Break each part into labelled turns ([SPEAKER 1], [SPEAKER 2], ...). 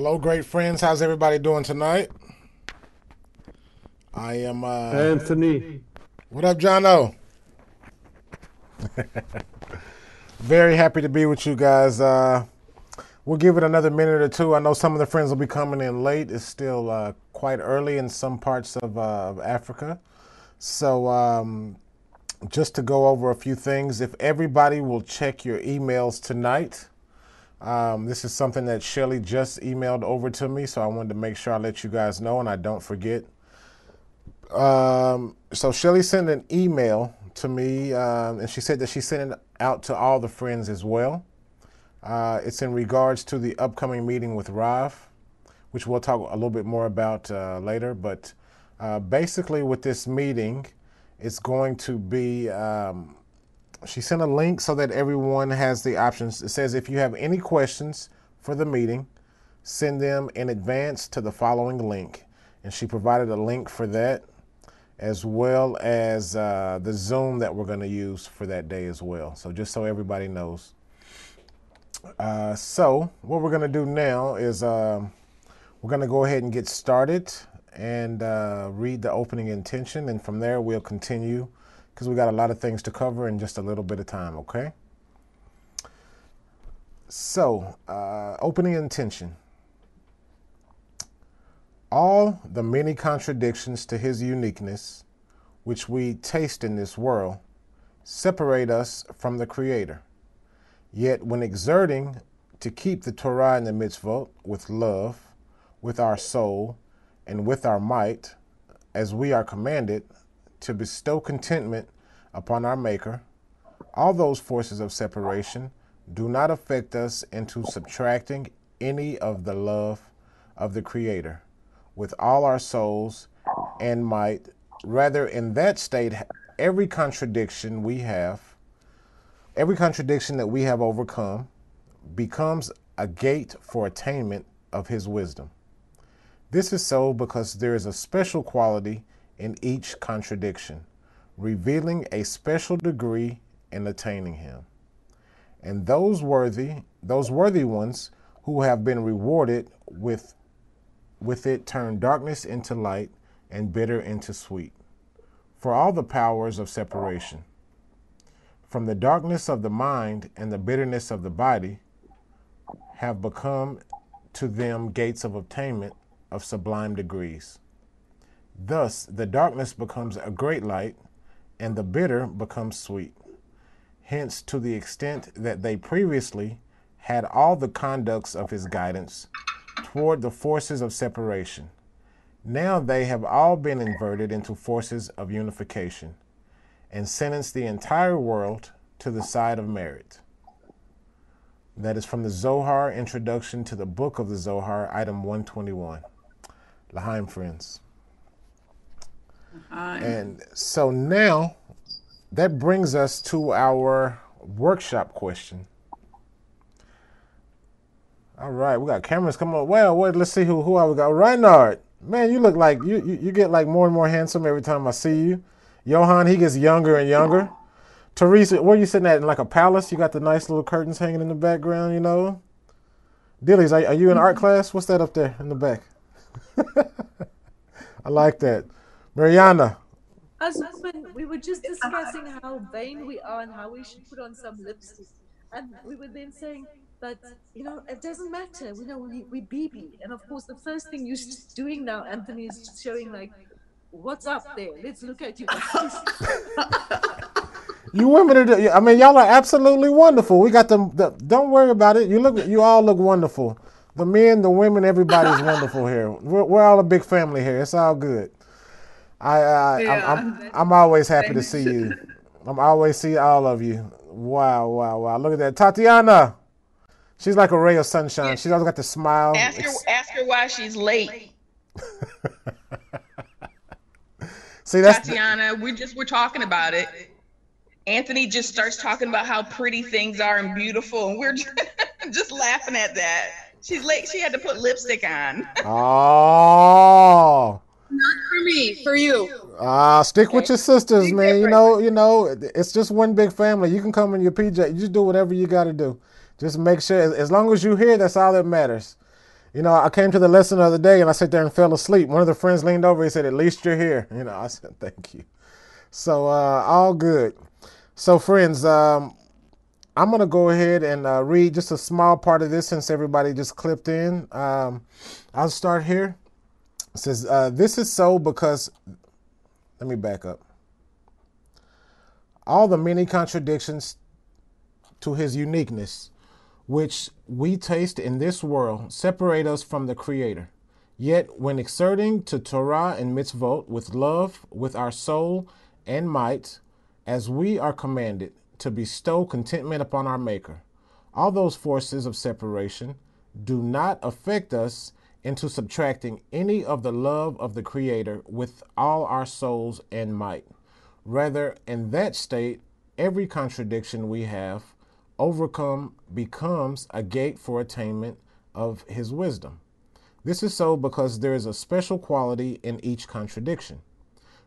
[SPEAKER 1] Hello, great friends. How's everybody doing tonight? I am.
[SPEAKER 2] Anthony.
[SPEAKER 1] What up, Jono? Very happy to be with you guys. We'll give it another minute or two. I know some of the friends will be coming in late. It's still quite early in some parts of Africa. So just to go over a few things, if everybody will check your emails tonight. This is something that Shelly just emailed over to me, so I wanted to make sure I let you guys know and I don't forget. So Shelly sent an email to me, and she said that she sent it out to all the friends as well. It's in regards to the upcoming meeting with Rav, which we'll talk a little bit more about later. But basically with this meeting, it's going to be, she sent a link so that everyone has the options. It says if you have any questions for the meeting, send them in advance to the following link. And she provided a link for that, as well as the Zoom that we're going to use for that day as well. So just so everybody knows. So what we're going to do now is we're going to go ahead and get started and read the opening intention. And from there, we'll continue because we got a lot of things to cover in just a little bit of time, okay? So, opening intention. All the many contradictions to his uniqueness, which we taste in this world, separate us from the Creator. Yet when exerting to keep the Torah and the mitzvot with love, with our soul, and with our might, as we are commanded, to bestow contentment upon our Maker, all those forces of separation do not affect us into subtracting any of the love of the Creator with all our souls and might. Rather, in that state, every contradiction that we have overcome becomes a gate for attainment of his wisdom. This is so because there is a special quality in each contradiction, revealing a special degree in attaining him. And those worthy ones who have been rewarded with it turn darkness into light and bitter into sweet. For all the powers of separation, from the darkness of the mind and the bitterness of the body, have become to them gates of attainment of sublime degrees. Thus, the darkness becomes a great light, and the bitter becomes sweet. Hence, to the extent that they previously had all the conducts of his guidance toward the forces of separation, now they have all been inverted into forces of unification, and sentence the entire world to the side of merit. That is from the Zohar, Introduction to the Book of the Zohar, item 121. L'chaim, friends. And so now that brings us to our workshop question. All right, we got cameras coming up. Well, wait, let's see who we got. Reinhard, man, you look like you get like more and more handsome every time I see you. Johan, he gets younger and younger. Teresa, where you sitting at, in like a palace? You got the nice little curtains hanging in the background, you know? Dillies, are you in art class? What's that up there in the back? I like that. Mariana.
[SPEAKER 3] Husband, we were just discussing how vain we are and how we should put on some lipstick. And we were then saying, but, it doesn't matter. We BB. And of course, the first thing you're doing now, Anthony, is showing like, what's up there? Let's look at you guys.
[SPEAKER 1] You women are, y'all are absolutely wonderful. We got them. Don't worry about it. You all look wonderful. The men, the women, everybody's wonderful here. We're all a big family here. It's all good. I'm always happy to see you. I'm always see all of you. Wow. Look at that. Tatiana. She's like a ray of sunshine. Yeah. She's always got the smile.
[SPEAKER 4] Ask her why she's late.
[SPEAKER 1] See, that's
[SPEAKER 4] Tatiana, we're talking about it. Anthony just starts talking about how pretty things are and beautiful, and we're just laughing at that. She's late. She had to put lipstick on.
[SPEAKER 1] Oh.
[SPEAKER 5] Not for me, for you.
[SPEAKER 1] Stick with your sisters, man. You know, it's just one big family. You can come in your PJ. You just do whatever you got to do. Just make sure, as long as you're here, that's all that matters. You know, I came to the lesson the other day and I sat there and fell asleep. One of the friends leaned over. He said, "At least you're here." You know, I said, "Thank you." So all good. So friends, I'm going to go ahead and read just a small part of this since everybody just clipped in. I'll start here. It says, this is so because, let me back up. All the many contradictions to his uniqueness, which we taste in this world, separate us from the Creator. Yet, when exerting to Torah and mitzvot with love, with our soul and might, as we are commanded, to bestow contentment upon our Maker, all those forces of separation do not affect us into subtracting any of the love of the Creator with all our souls and might. Rather, in that state, every contradiction we have overcome becomes a gate for attainment of his wisdom. This is so because there is a special quality in each contradiction,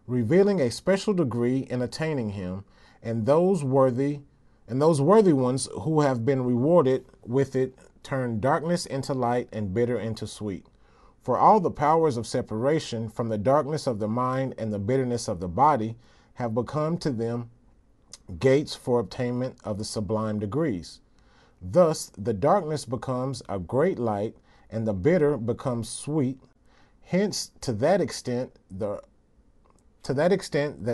[SPEAKER 1] revealing a special degree in attaining him, and those worthy ones who have been rewarded with it turn darkness into light and bitter into sweet. For all the powers of separation from the darkness of the mind and the bitterness of the body have become to them gates for obtainment of the sublime degrees. Thus, the darkness becomes a great light, and the bitter becomes sweet. Hence, to that extent that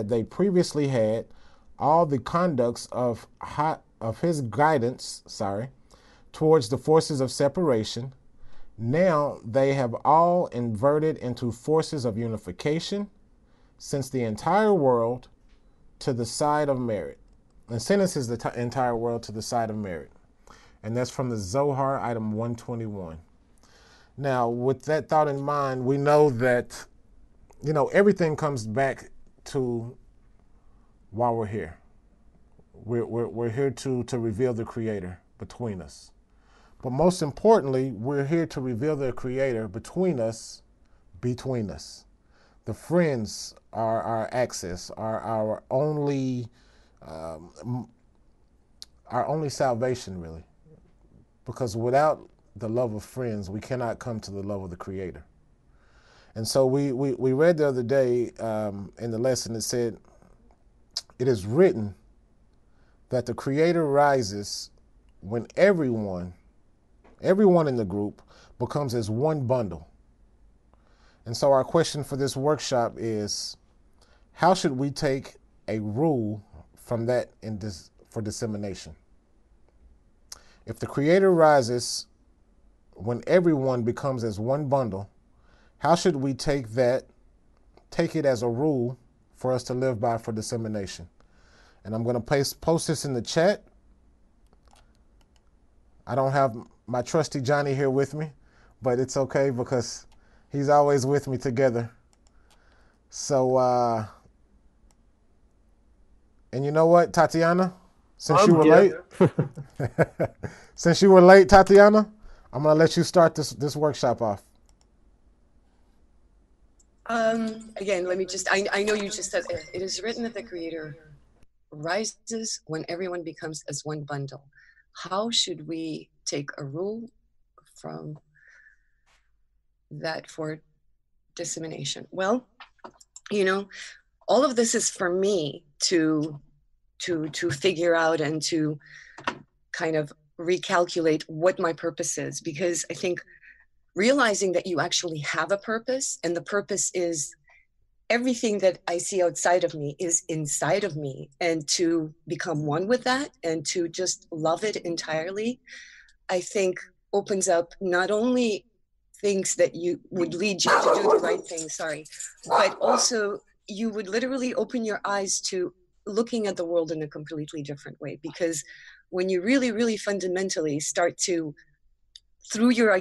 [SPEAKER 1] they previously had all the conducts of his guidance, towards the forces of separation, now they have all inverted into forces of unification, since the entire world to the side of merit. And sentences the entire world to the side of merit. And that's from the Zohar, item 121. Now, with that thought in mind, we know that, everything comes back to why we're here. We're here to reveal the Creator between us. But most importantly, we're here to reveal the Creator between us. The friends are our access, are our only salvation, really. Because without the love of friends, we cannot come to the love of the Creator. And so we read the other day in the lesson, it said, it is written that the Creator rises when everyone in the group becomes as one bundle. And so our question for this workshop is, how should we take a rule from that for dissemination? If the Creator rises when everyone becomes as one bundle, how should we take it as a rule for us to live by for dissemination? And I'm going to post this in the chat. I don't have my trusty Johnny here with me, but it's okay because he's always with me together. So, and you know what, Tatiana? Since you were late, Tatiana, I'm going to let you start this workshop off.
[SPEAKER 5] Again, let me I know you just said it is written that the Creator rises when everyone becomes as one bundle. How should we take a rule from that for dissemination? Well, all of this is for me to figure out and to kind of recalculate what my purpose is, because I think realizing that you actually have a purpose, and the purpose is everything that I see outside of me is inside of me, and to become one with that and to just love it entirely, I think opens up not only things that you would lead you to do the right thing, but also you would literally open your eyes to looking at the world in a completely different way. Because when you really, really fundamentally start to, through your,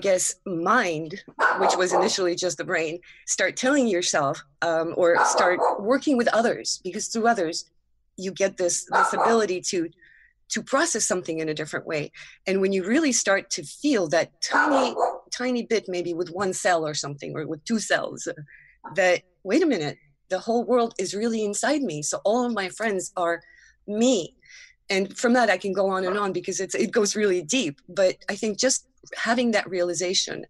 [SPEAKER 5] mind, which was initially just the brain, start telling yourself or start working with others, because through others, you get this ability to process something in a different way. And when you really start to feel that tiny bit, maybe with one cell or something, or with two cells, that, wait a minute, the whole world is really inside me. So all of my friends are me. And from that, I can go on and on because it goes really deep. But I think just having that realization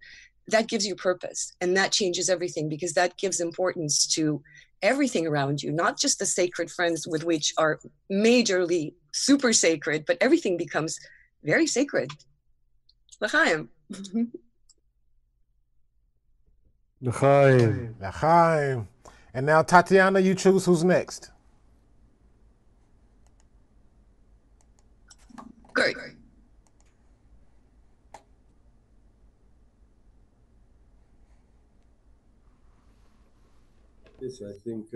[SPEAKER 5] that gives you purpose, and that changes everything, because that gives importance to everything around you, not just the sacred friends with which are majorly super sacred, but everything becomes very sacred. L'chaim.
[SPEAKER 2] L'chaim.
[SPEAKER 1] L'chaim. And now, Tatiana, you choose who's next.
[SPEAKER 5] Good.
[SPEAKER 6] Yes, I think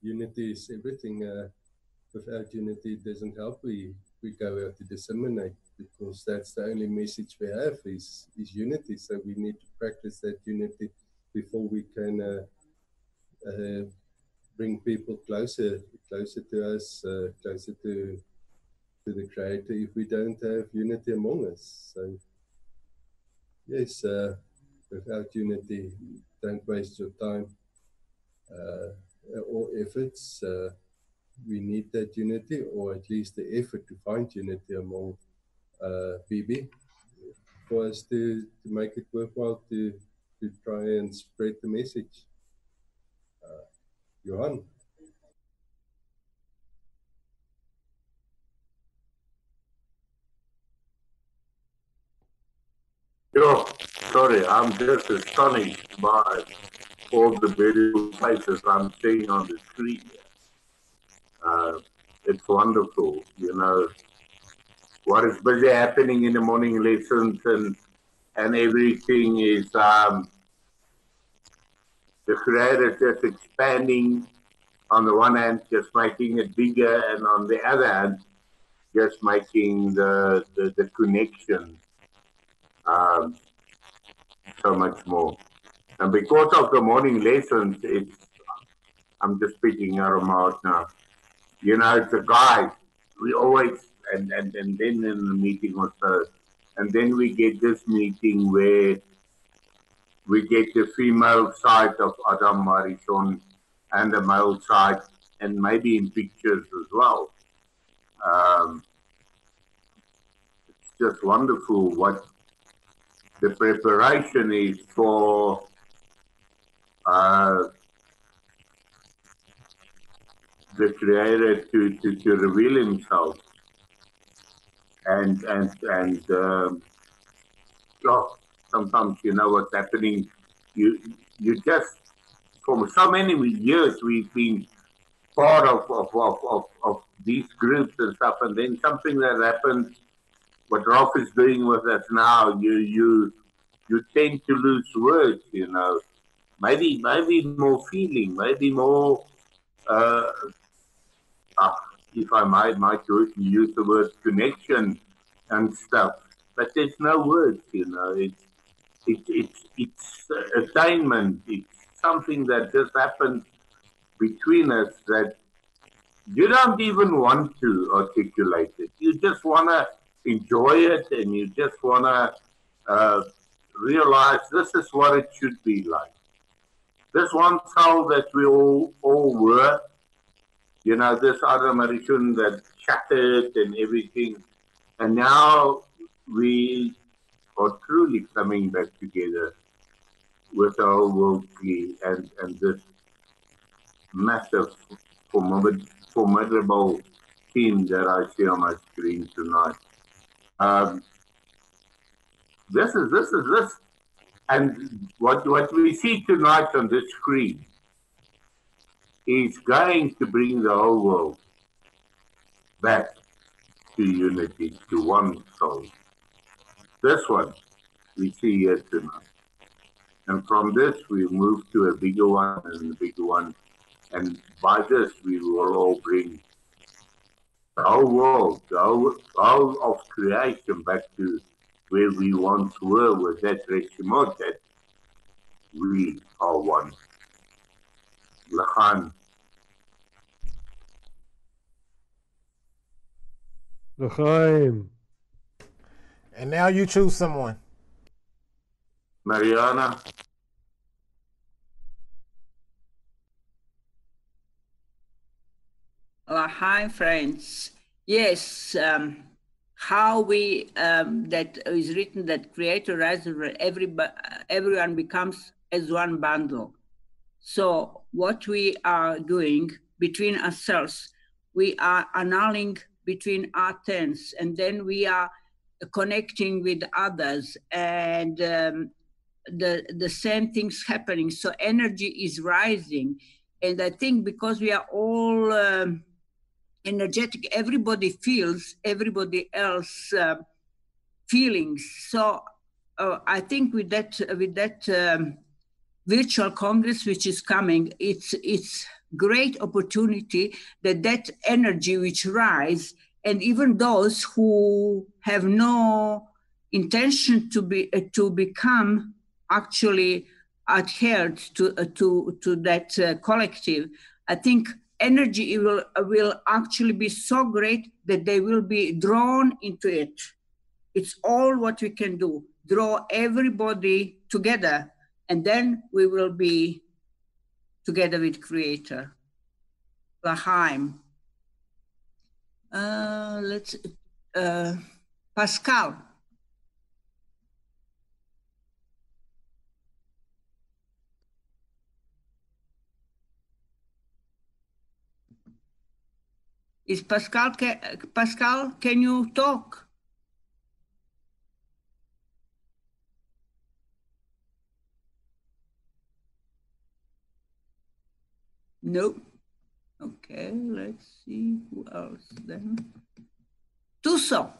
[SPEAKER 6] unity is everything. Without unity, it doesn't help. We go out to disseminate, because that's the only message we have is unity. So we need to practice that unity before we can bring people closer to us, closer to the Creator. If we don't have unity among us, so yes, without unity, don't waste your time or efforts. We need that unity, or at least the effort to find unity among BB, for us to make it worthwhile to try and spread the message. Johan.
[SPEAKER 7] Yo, sorry, I'm just astonished by all the beautiful places I'm seeing on the screen. It's wonderful, you know, what is busy happening in the morning lessons and everything is the Creator is just expanding, on the one hand, just making it bigger, and on the other hand, just making the connection so much more. And because of the morning lessons, I'm just speaking out of my mouth now. You know, it's a guide. We always, and then in the meeting also, and then we get this meeting where we get the female side of Adam Marishon and the male side, and maybe in pictures as well. It's just wonderful what the preparation is for the Creator to reveal Himself, and oh, sometimes you know what's happening. You just, for so many years we've been part of these groups and stuff, and then something that happens, what Rolf is doing with us now, you tend to lose words, you know. Maybe more feeling, maybe more if I might use the word connection and stuff, but there's no words, you know. It's attainment. It's something that just happens between us that you don't even want to articulate it. You just want to enjoy it, and you just want to realize this is what it should be like. This one soul that we all were, you know, this other Marishun that shattered and everything. And now we are truly coming back together with our world clean and this massive, formidable team that I see on my screen tonight. This. And what we see tonight on this screen is going to bring the whole world back to unity, to one soul. This one we see here tonight. And from this we move to a bigger one and a bigger one. And by this we will all bring the whole world, the whole of creation back to where we once were with that Reshimot, that we are one. L'chaim.
[SPEAKER 2] L'chaim.
[SPEAKER 1] And now you choose someone.
[SPEAKER 7] Mariana.
[SPEAKER 8] Hi, friends. Yes, how we, that is written that Creator rises, everyone becomes as one bundle. So what we are doing between ourselves, we are annulling between our tens, and then we are connecting with others, and the same things happening. So energy is rising. And I think because we are all energetic, everybody feels everybody else feelings. So I think with that virtual congress which is coming, it's great opportunity that energy which rise, and even those who have no intention to become actually adhered to that collective, I think energy will actually be so great that they will be drawn into it. It's all what we can do, draw everybody together, and then we will be together with Creator. L'chaim. Pascal. Is Pascal, can you talk? No. Okay, let's see who else then. Tuso.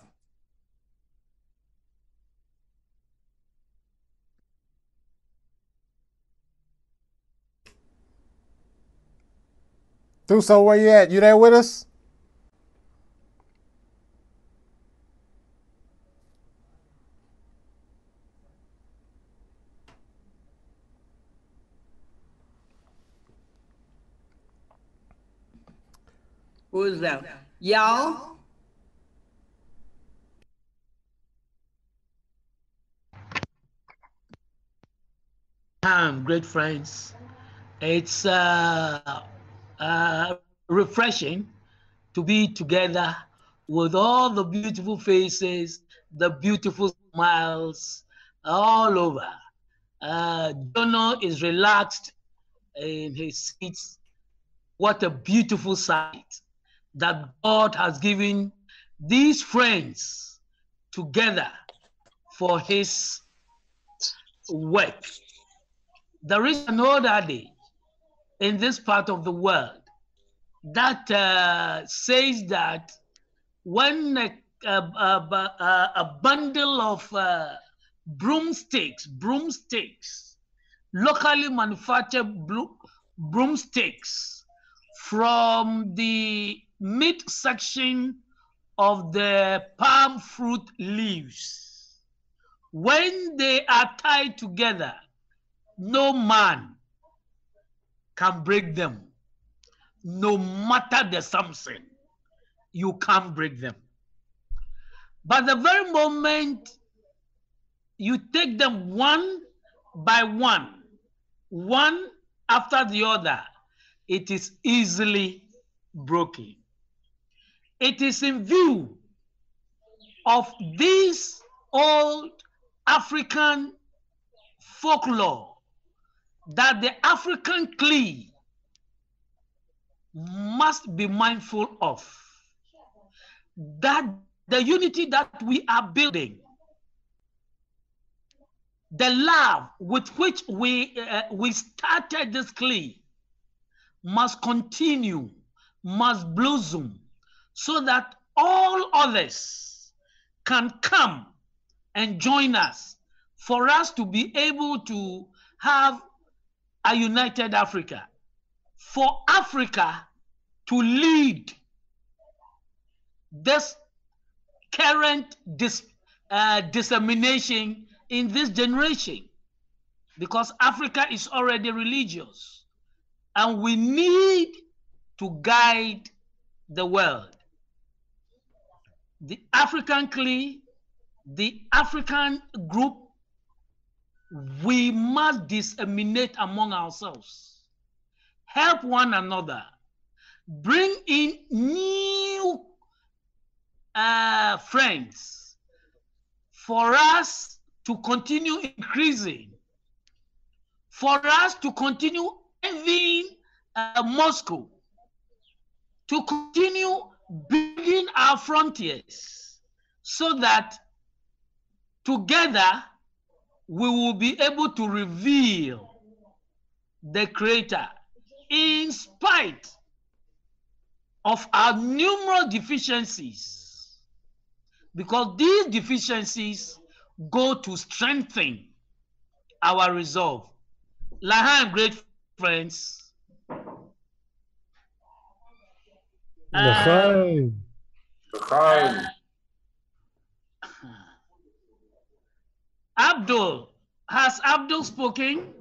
[SPEAKER 1] Tuso, where you at? You there with us?
[SPEAKER 8] Who's that? Y'all?
[SPEAKER 9] Great friends. It's refreshing to be together with all the beautiful faces, the beautiful smiles all over. Jono is relaxed in his seats. What a beautiful sight that God has given these friends together for his work. There is an old adage in this part of the world that says that when a bundle of broomsticks, locally manufactured broomsticks from the midsection of the palm fruit leaves, when they are tied together, no man can break them. No matter the something, you can't break them. But the very moment you take them one by one, one after the other, it is easily broken. It is in view of this old African folklore that the African clay must be mindful of, that the unity that we are building, the love with which we started this clay must continue, must blossom, so that all others can come and join us, for us to be able to have a united Africa, for Africa to lead this current dissemination in this generation, because Africa is already religious and we need to guide the world. The African clay, the African group, we must disseminate among ourselves, help one another, bring in new friends, for us to continue increasing, for us to continue envying Moscow, to continue building our frontiers, so that together we will be able to reveal the Creator in spite of our numerous deficiencies, because these deficiencies go to strengthen our resolve. Lahan, great friends.
[SPEAKER 2] L'chaim.
[SPEAKER 9] Abdul, has Abdul spoken?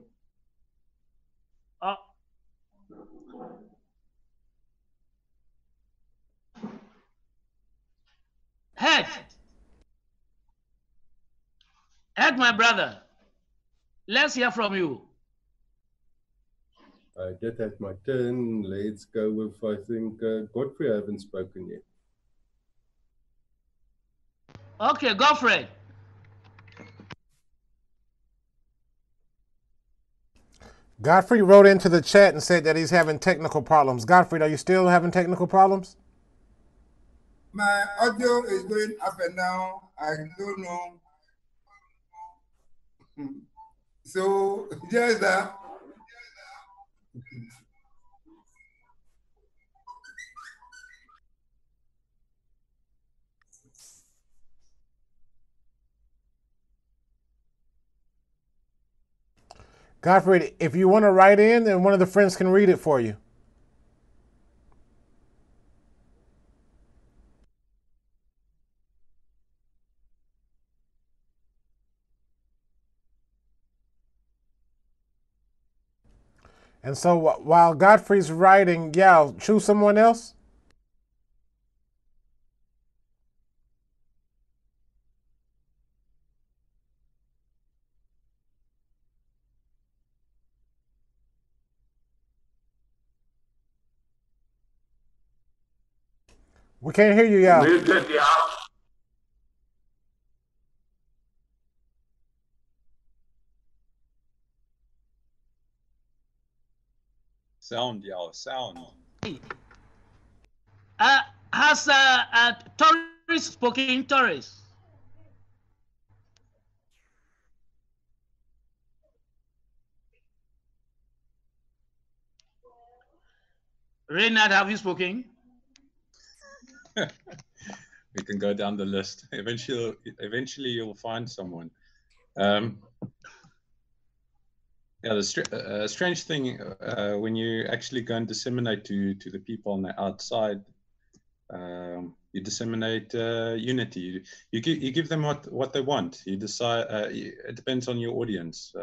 [SPEAKER 9] Head, my brother, let's hear from you.
[SPEAKER 6] I did have my turn. Let's go with, I think, Godfrid. I haven't spoken yet.
[SPEAKER 9] Okay, Godfrid.
[SPEAKER 1] Godfrey wrote into the chat and said that he's having technical problems. Godfrey, are you still having technical problems?
[SPEAKER 10] My audio is going up and down. I don't know. So just that.
[SPEAKER 1] Godfrey, if you want to write in, then one of the friends can read it for you. And so while Godfrey's writing, yeah, choose someone else. We can't hear you, Yao.
[SPEAKER 11] Sound, Yao, sound.
[SPEAKER 9] Has Torres spoken, Torres? Reynard, have you spoken?
[SPEAKER 11] We can go down the list. Eventually you'll find someone. Yeah, the strange thing when you actually go and disseminate to the people on the outside, you disseminate unity. You give them what they want. You decide. It depends on your audience.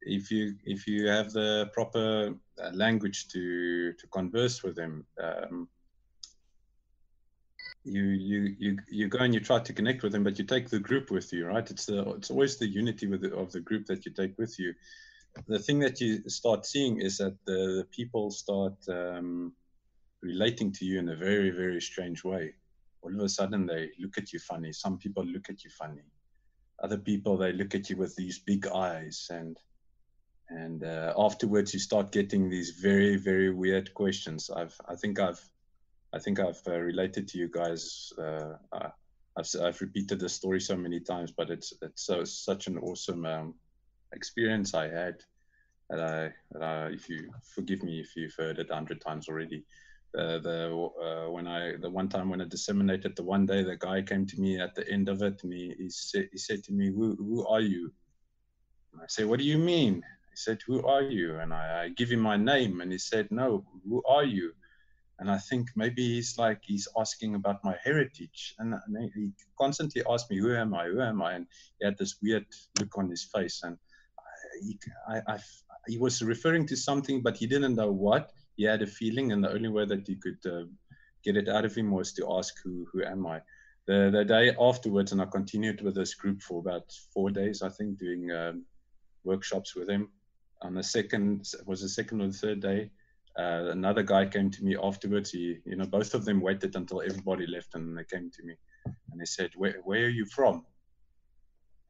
[SPEAKER 11] If you have the proper language to converse with them, you go and you try to connect with them, but you take the group with you, right? It's always the unity of the group that you take with you. The thing that you start seeing is that the people start relating to you in a very, very strange way. All of a sudden they look at you funny. Some people look at you funny. Other people, they look at you with these big eyes, and afterwards you start getting these very, very weird questions. I think I've related to you guys. I've repeated the story so many times, but it's such an awesome experience I had. That I, if you forgive me if you've heard it 100 times already. The one time when I disseminated, the one day the guy came to me at the end of it, and he said to me, "Who are you?" And I said, "What do you mean?" He said, "Who are you?" And I give him my name, and he said, "No, who are you?" And I think maybe he's asking about my heritage. And he constantly asked me, who am I? Who am I? And he had this weird look on his face. And he was referring to something, but he didn't know what. He had a feeling, and the only way that he could get it out of him was to ask, who am I? The day afterwards, and I continued with this group for about 4 days, I think, doing workshops with him. On the second or the third day, Another guy came to me afterwards. Both of them waited until everybody left, and they came to me and they said, where are you from?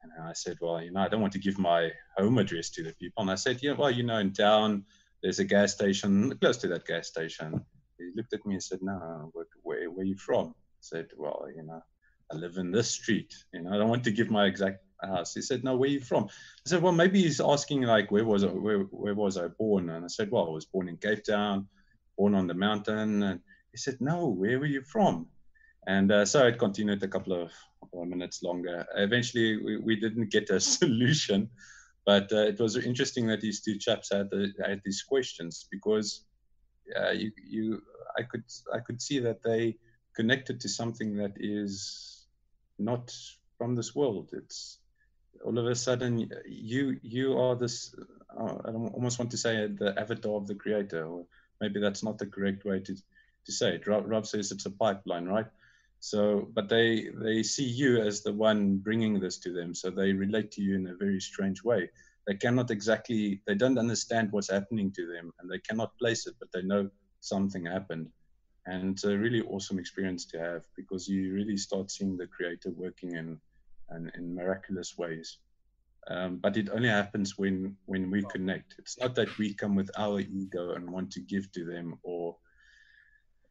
[SPEAKER 11] And I said, well, I don't want to give my home address to the people. And I said, yeah, well, in town, there's a gas station close to that gas station. He looked at me and said, no, where are you from? I said, well, I live in this street. I don't want to give my exact house. He said, no, where are you from? I said, well, maybe he's asking like, where was I born? And I said, well, I was born in Cape Town, born on the mountain. And he said, no, where were you from? And so it continued a couple of minutes longer. Eventually, we didn't get a solution, but it was interesting that these two chaps had these questions, because I could see that they connected to something that is not from this world. It's all of a sudden you are this. I almost want to say the avatar of the Creator, or maybe that's not the correct way to say it. Rav says it's a pipeline, right? So, but they see you as the one bringing this to them, so they relate to you in a very strange way. They don't understand what's happening to them, and they cannot place it, but they know something happened. And it's a really awesome experience to have, because you really start seeing the Creator working in miraculous ways. But it only happens when we connect. It's not that we come with our ego and want to give to them, or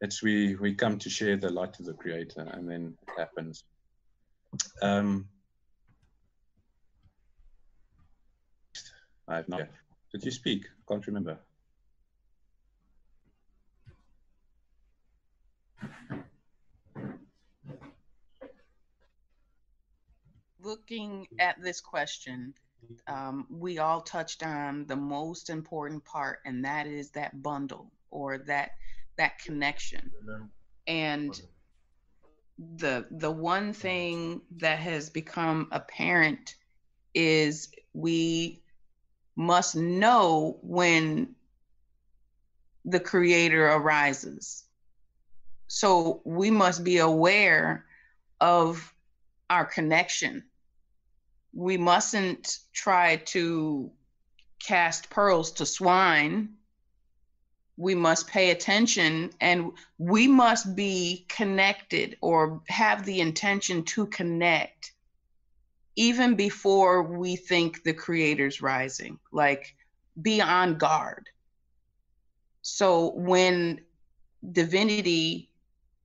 [SPEAKER 11] it's we come to share the light of the Creator, and then it happens. I have not. Did you speak? Can't remember.
[SPEAKER 4] Looking at this question, we all touched on the most important part, and that is that bundle, or that connection. And the one thing that has become apparent is we must know when the Creator arises. So we must be aware of our connection. We mustn't try to cast pearls to swine. We must pay attention, and we must be connected, or have the intention to connect, even before we think the Creator's rising. Like, be on guard. So when divinity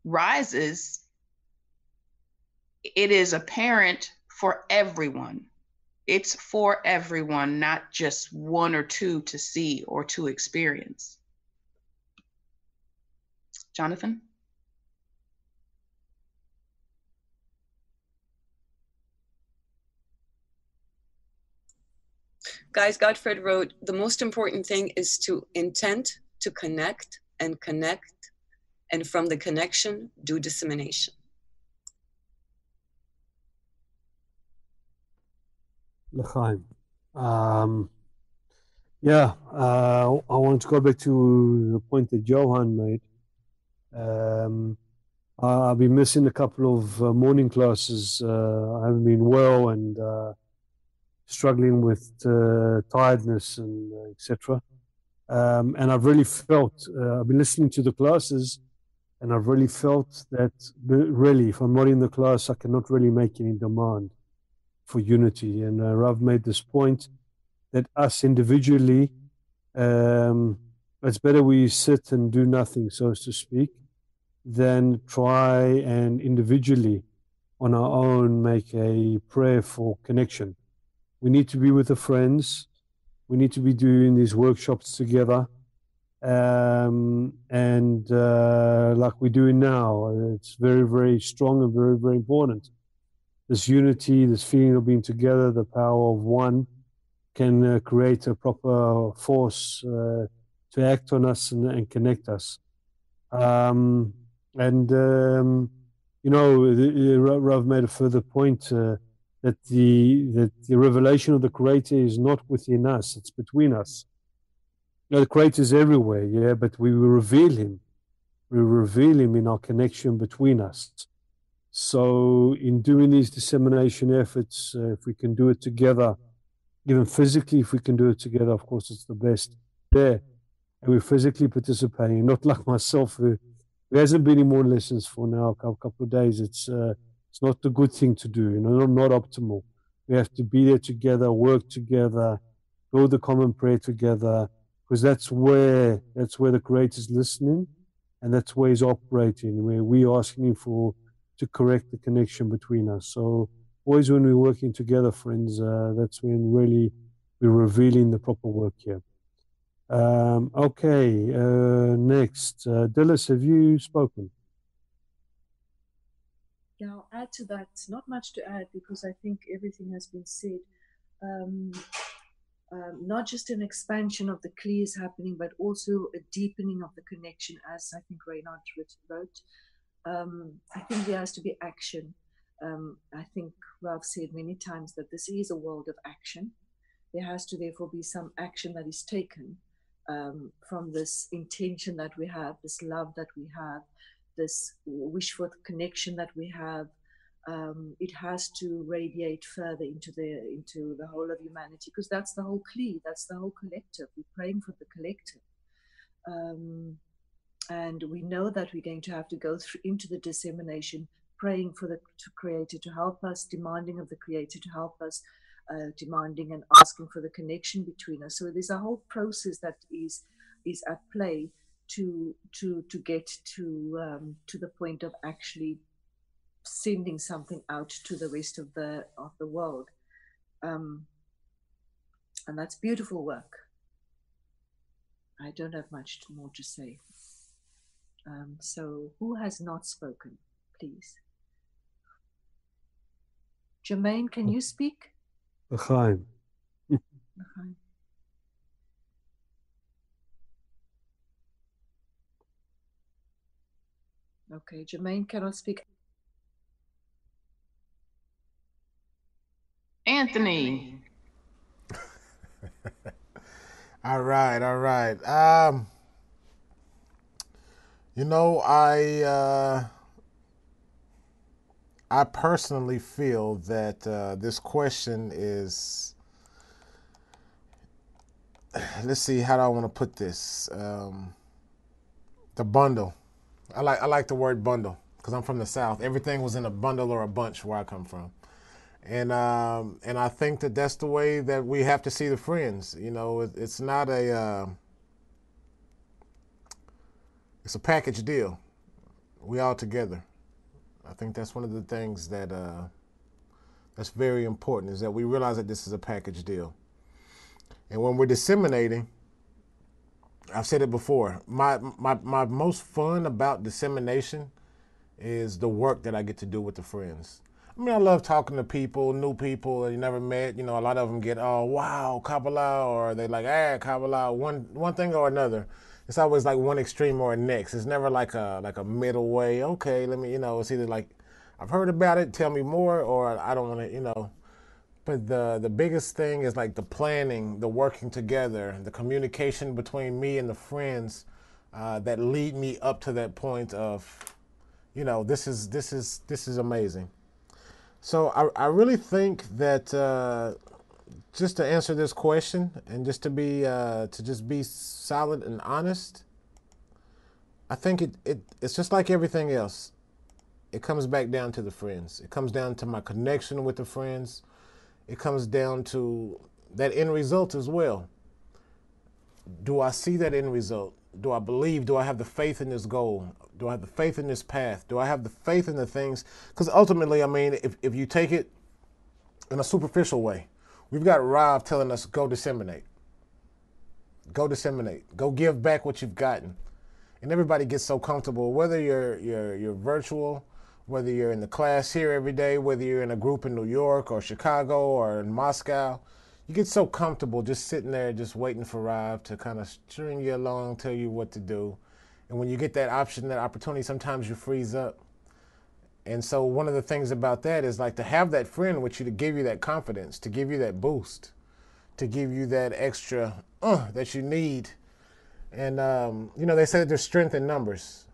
[SPEAKER 4] rises, it is apparent for everyone. It's for everyone, not just one or two to see or to experience. Jonathan?
[SPEAKER 5] Guys, Godfrid wrote, the most important thing is to intent to connect, and from the connection, do dissemination.
[SPEAKER 2] L'chaim. I wanted to go back to the point that Johan made. I've been missing a couple of morning classes. I haven't been well, and struggling with tiredness and etc. And I've really felt, I've been listening to the classes, and I've really felt that really, if I'm not in the class, I cannot really make any demand for unity. And Rav made this point that us individually, it's better we sit and do nothing, so to speak, than try and individually on our own make a prayer for connection. We need to be with the friends. We need to be doing these workshops together. And like we're doing now, it's very, very strong and very, very important. This unity, this feeling of being together, the power of one, can create a proper force to act on us and connect us. Rav made a further point that the revelation of the Creator is not within us; it's between us. The Creator is everywhere, yeah, but we will reveal Him. We reveal Him in our connection between us. So in doing these dissemination efforts, if we can do it together, even physically, if we can do it together, of course, it's the best there. and we're physically participating, not like myself who hasn't been in more lessons for now a couple of days. It's not a good thing to do, not optimal. We have to be there together, work together, build a common prayer together, because that's where the Creator's listening, and that's where He's operating, where we're asking Him to correct the connection between us. So always when we're working together, friends, that's when really we're revealing the proper work here. Okay, next. Dillis, have you spoken?
[SPEAKER 3] Yeah, I'll add to that. Not much to add because I think everything has been said. Not just an expansion of the Kli is happening, but also a deepening of the connection, as I think Reynard wrote. I think there has to be action. I think Ralph said many times that this is a world of action. There has to therefore be some action that is taken from this intention that we have, this love that we have, this wish for connection that we have. It has to radiate further into the whole of humanity, because that's the whole Kli, that's the whole collective. We're praying for the collective. And we know that we're going to have to go into the dissemination, praying for the Creator to help us, demanding of the Creator to help us, demanding and asking for the connection between us. So there's a whole process that is at play to get to the point of actually sending something out to the rest of the world, and that's beautiful work. I don't have much more to say. So who has not spoken, please? Jermaine, can you speak?
[SPEAKER 2] L'chaim.
[SPEAKER 3] Okay, Jermaine cannot speak.
[SPEAKER 4] Anthony.
[SPEAKER 1] All right. I personally feel that this question is, let's see, how do I want to put this? The bundle. I like the word bundle because I'm from the South. Everything was in a bundle or a bunch where I come from. And I think that that's the way that we have to see the friends. It's not it's a package deal. We all together. I think that's one of the things that that's very important, is that we realize that this is a package deal. And when we're disseminating, I've said it before, my most fun about dissemination is the work that I get to do with the friends. I mean, I love talking to people, new people that you never met. A lot of them get, oh, wow, Kabbalah, or they like, Kabbalah, one thing or another. It's always like one extreme or next. It's never like a middle way. Okay, let me, it's either like, I've heard about it, tell me more, or I don't want to, But the biggest thing is like the planning, the working together, the communication between me and the friends that lead me up to that point of, this is amazing. So I really think that just to answer this question and just to be solid and honest, I think it's just like everything else. It comes back down to the friends. It comes down to my connection with the friends. It comes down to that end result as well. Do I see that end result? Do I believe? Do I have the faith in this goal? Do I have the faith in this path? Do I have the faith in the things? Because ultimately, I mean, if you take it in a superficial way, we've got Rav telling us, go disseminate. Go disseminate. Go give back what you've gotten. And everybody gets so comfortable, whether you're virtual, whether you're in the class here every day, whether you're in a group in New York or Chicago or in Moscow, you get so comfortable just sitting there, just waiting for Rav to kind of string you along, tell you what to do. And when you get that option, that opportunity, sometimes you freeze up. And so one of the things about that is like to have that friend with you to give you that confidence, to give you that boost, to give you that extra that you need. And, they say there's strength in numbers.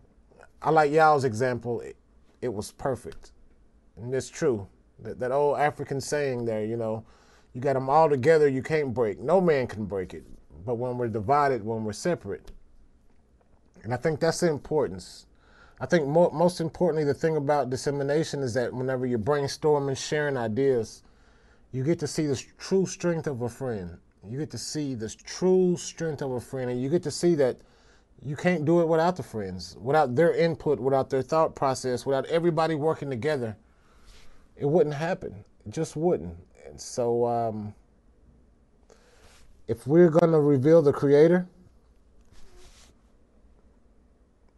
[SPEAKER 1] I like Yao's example. It was perfect. And it's true. That old African saying there, you got them all together, you can't break. No man can break it. but when we're divided, when we're separate. And I think that's the importance. I think most importantly, the thing about dissemination is that whenever you're brainstorming, sharing ideas, you get to see the true strength of a friend. You get to see the true strength of a friend, and you get to see that you can't do it without the friends, without their input, without their thought process, without everybody working together. It wouldn't happen. It just wouldn't. And so if we're going to reveal the Creator,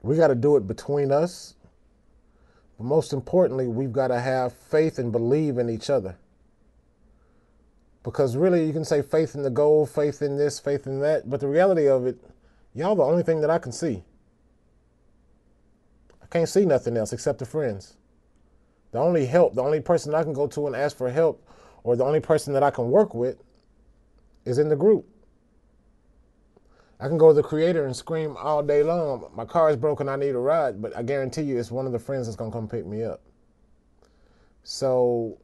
[SPEAKER 1] we got to do it between us. But most importantly, we've got to have faith and believe in each other. Because really, you can say faith in the goal, faith in this, faith in that. But the reality of it, y'all the only thing that I can see. I can't see nothing else except the friends. The only help, the only person I can go to and ask for help, or the only person that I can work with is in the group. I can go to the Creator and scream all day long, my car is broken, I need a ride, but I guarantee you it's one of the friends that's going to come pick me up. So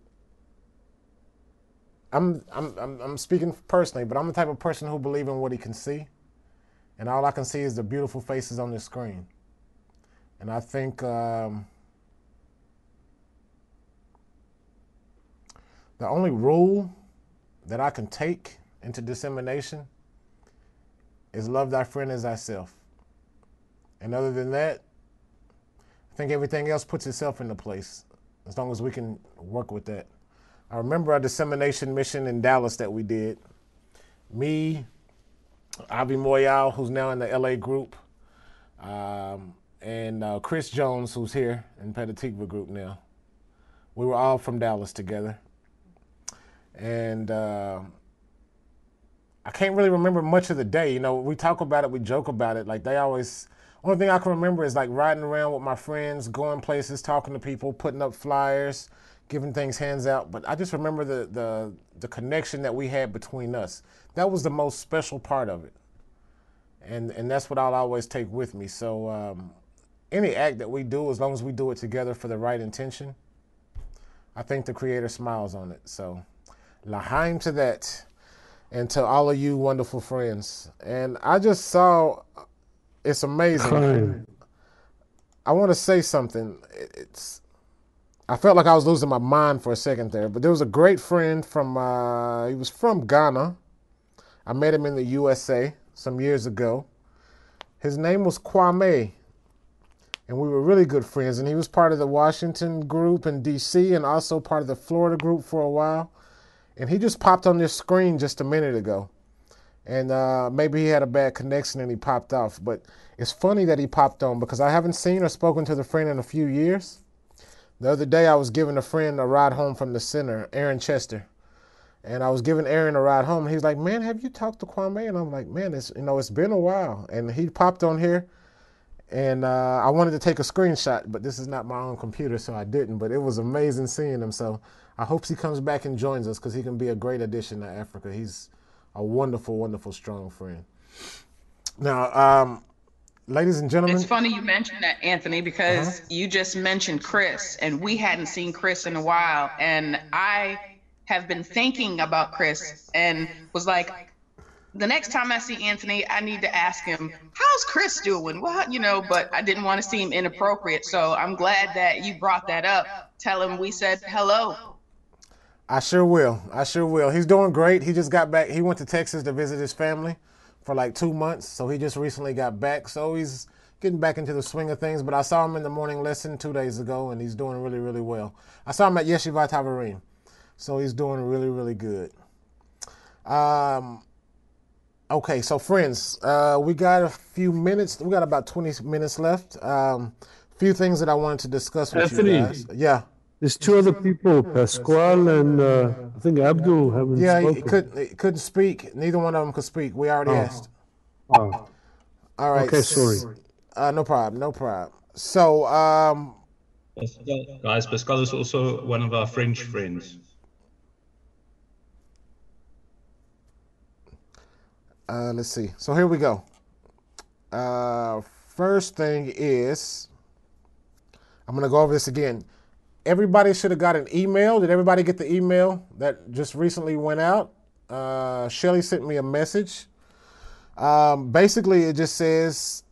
[SPEAKER 1] I'm speaking personally, but I'm the type of person who believes in what he can see. And all I can see is the beautiful faces on the screen. And I think the only rule that I can take into dissemination is love thy friend as thyself. And other than that, I think everything else puts itself into place, as long as we can work with that. I remember our dissemination mission in Dallas that we did. Me, Avi Moyal, who's now in the LA group, and Chris Jones, who's here in Petah Tikva group now. We were all from Dallas together. And I can't really remember much of the day. You know, we talk about it, we joke about it. Like they always, only thing I can remember is like riding around with my friends, going places, talking to people, putting up flyers, giving things hands out. But I just remember the connection that we had between us. That was the most special part of it. And that's what I'll always take with me. So any act that we do, as long as we do it together for the right intention, I think the Creator smiles on it. So l'chaim to that. And to all of you wonderful friends. And I just saw, it's amazing. I want to say something. I felt like I was losing my mind for a second there, but there was a great friend from, he was from Ghana. I met him in the USA some years ago. His name was Kwame, and we were really good friends. And he was part of the Washington group in DC and also part of the Florida group for a while. And he just popped on this screen just a minute ago. And maybe he had a bad connection and he popped off. But it's funny that he popped on because I haven't seen or spoken to the friend in a few years. The other day I was giving a friend a ride home from the center, Aaron Chester. And I was giving Aaron a ride home. And he's like, man, have you talked to Kwame? And I'm like, man, it's been a while. And he popped on here. And I wanted to take a screenshot, but this is not my own computer, so I didn't. But it was amazing seeing him. So I hope he comes back and joins us because he can be a great addition to Africa. He's a wonderful, wonderful, strong friend. Now, ladies and gentlemen.
[SPEAKER 4] It's funny you mentioned that, Anthony, because you just mentioned Chris, and we hadn't seen Chris in a while. And I have been thinking about Chris and was like, the next time I see Anthony, I need to ask him, how's Chris doing? Well, but I didn't want to seem inappropriate. So I'm glad that you brought that up. Tell him we said hello.
[SPEAKER 1] I sure will. He's doing great. He just got back. He went to Texas to visit his family for like 2 months. So he just recently got back. So he's getting back into the swing of things. But I saw him in the morning lesson 2 days ago, and he's doing really, really well. I saw him at Yeshivat Havarim. So he's doing really, really good. Okay, so friends, we got a few minutes. We got about 20 minutes left. Few things that I wanted to discuss with
[SPEAKER 2] Anthony,
[SPEAKER 1] you guys. Yeah.
[SPEAKER 2] There's two other people, Pasquale and I think Abdul haven't spoken.
[SPEAKER 1] He couldn't speak. Neither one of them could speak. We already asked.
[SPEAKER 2] Oh.
[SPEAKER 1] All right.
[SPEAKER 2] Okay, sorry.
[SPEAKER 1] No problem. So,
[SPEAKER 12] guys, Pasquale is also one of our French friends.
[SPEAKER 1] Let's see. So here we go. First thing is, I'm going to go over this again. Everybody should have got an email. Did everybody get the email that just recently went out? Shelly sent me a message. Basically, it just says,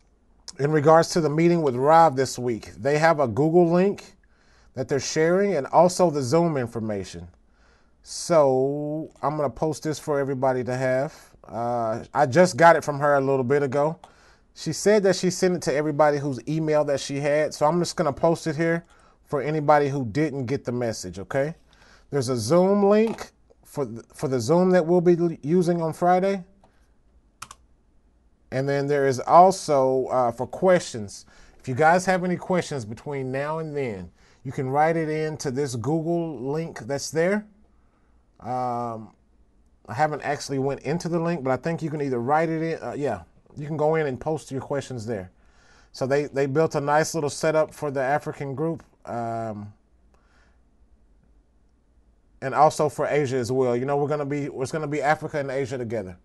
[SPEAKER 1] in regards to the meeting with Rob this week, they have a Google link that they're sharing and also the Zoom information. So I'm going to post this for everybody to have. I just got it from her a little bit ago. She said that she sent it to everybody whose email that she had. So I'm just going to post it here for anybody who didn't get the message, okay? There's a Zoom link for the Zoom that we'll be using on Friday. And then there is also for questions. If you guys have any questions between now and then, you can write it into this Google link that's there. I haven't actually went into the link, but I think you can either write it in. Yeah, you can go in and post your questions there. So they built a nice little setup for the African group. And also for Asia as well. You know, it's gonna be Africa and Asia together.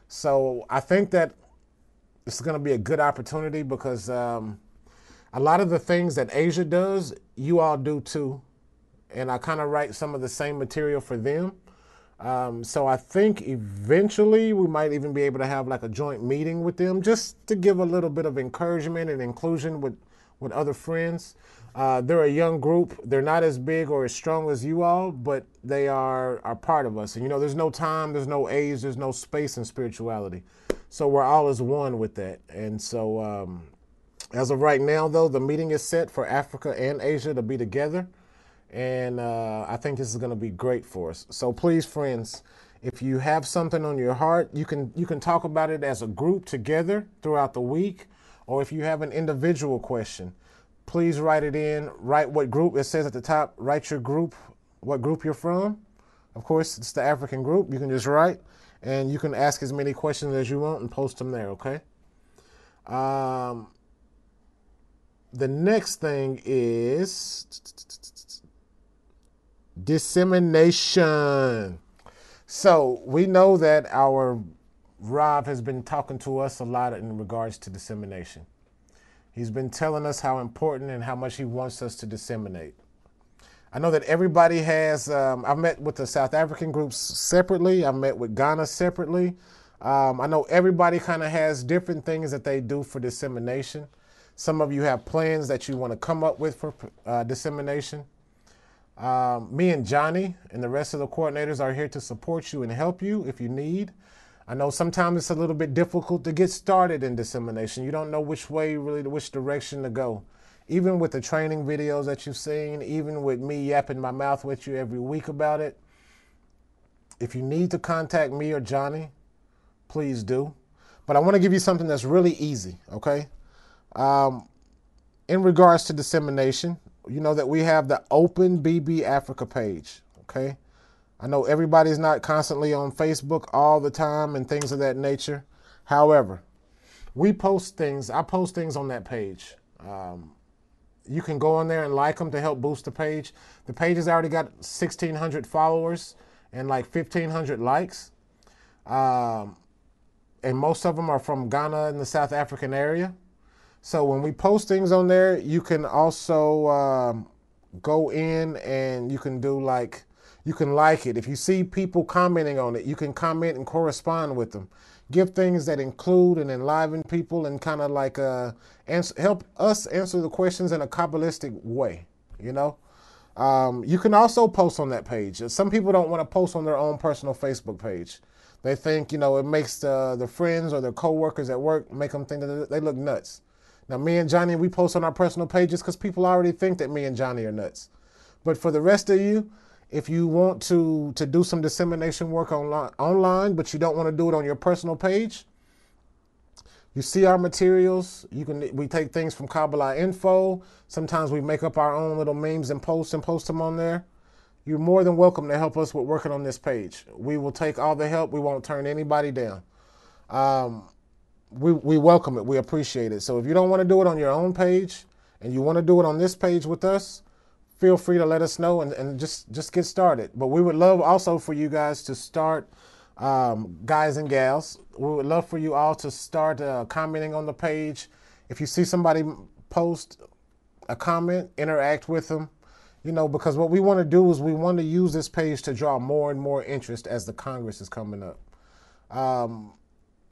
[SPEAKER 1] So I think that it's gonna be a good opportunity because a lot of the things that Asia does, you all do too. And I kind of write some of the same material for them. So I think eventually we might even be able to have like a joint meeting with them just to give a little bit of encouragement and inclusion with other friends. They're a young group. They're not as big or as strong as you all, but they are part of us. And, you know, there's no time, there's no age, there's no space in spirituality. So we're all as one with that. And so as of right now, though, the meeting is set for Africa and Asia to be together. And I think this is going to be great for us. So please, friends, if you have something on your heart, you can talk about it as a group together throughout the week. Or if you have an individual question, please write it in. Write what group. It says at the top, write your group, what group you're from. Of course, it's the African group. You can just write. And you can ask as many questions as you want and post them there, okay? The next thing is dissemination. So we know that our Rob has been talking to us a lot in regards to dissemination. He's been telling us how important and how much he wants us to disseminate. I know that everybody has, I've met with the South African groups separately. I've met with Ghana separately. I know everybody kind of has different things that they do for dissemination. Some of you have plans that you want to come up with for dissemination. Me and Johnny and the rest of the coordinators are here to support you and help you if you need. I know sometimes it's a little bit difficult to get started in dissemination. You don't know which way, really, which direction to go. Even with the training videos that you've seen, even with me yapping my mouth with you every week about it, if you need to contact me or Johnny, please do. But I want to give you something that's really easy, okay? In regards to dissemination, you know that we have the Open BB Africa page, okay? I know everybody's not constantly on Facebook all the time and things of that nature. However, we post things. I post things on that page. You can go on there and like them to help boost the page. The page has already got 1,600 followers and like 1,500 likes. And most of them are from Ghana and the South African area. So when we post things on there, you can also go in and you can do like, you can like it. If you see people commenting on it, you can comment and correspond with them. Give things that include and enliven people and kind of like help us answer the questions in a Kabbalistic way, you know? You can also post on that page. Some people don't want to post on their own personal Facebook page. They think, you know, it makes the friends or their coworkers at work make them think that they look nuts. Now, me and Johnny, we post on our personal pages because people already think that me and Johnny are nuts. But for the rest of you, if you want to do some dissemination work online, but you don't want to do it on your personal page, you see our materials. We take things from Kabbalah info. Sometimes we make up our own little memes and post them on there. You're more than welcome to help us with working on this page. We will take all the help. We won't turn anybody down. We welcome it. We appreciate it. So if you don't want to do it on your own page and you want to do it on this page with us, feel free to let us know and just get started. But we would love also for you guys to start, guys and gals, we would love for you all to start commenting on the page. If you see somebody post a comment, interact with them, you know, because what we want to do is we want to use this page to draw more and more interest as the Congress is coming up.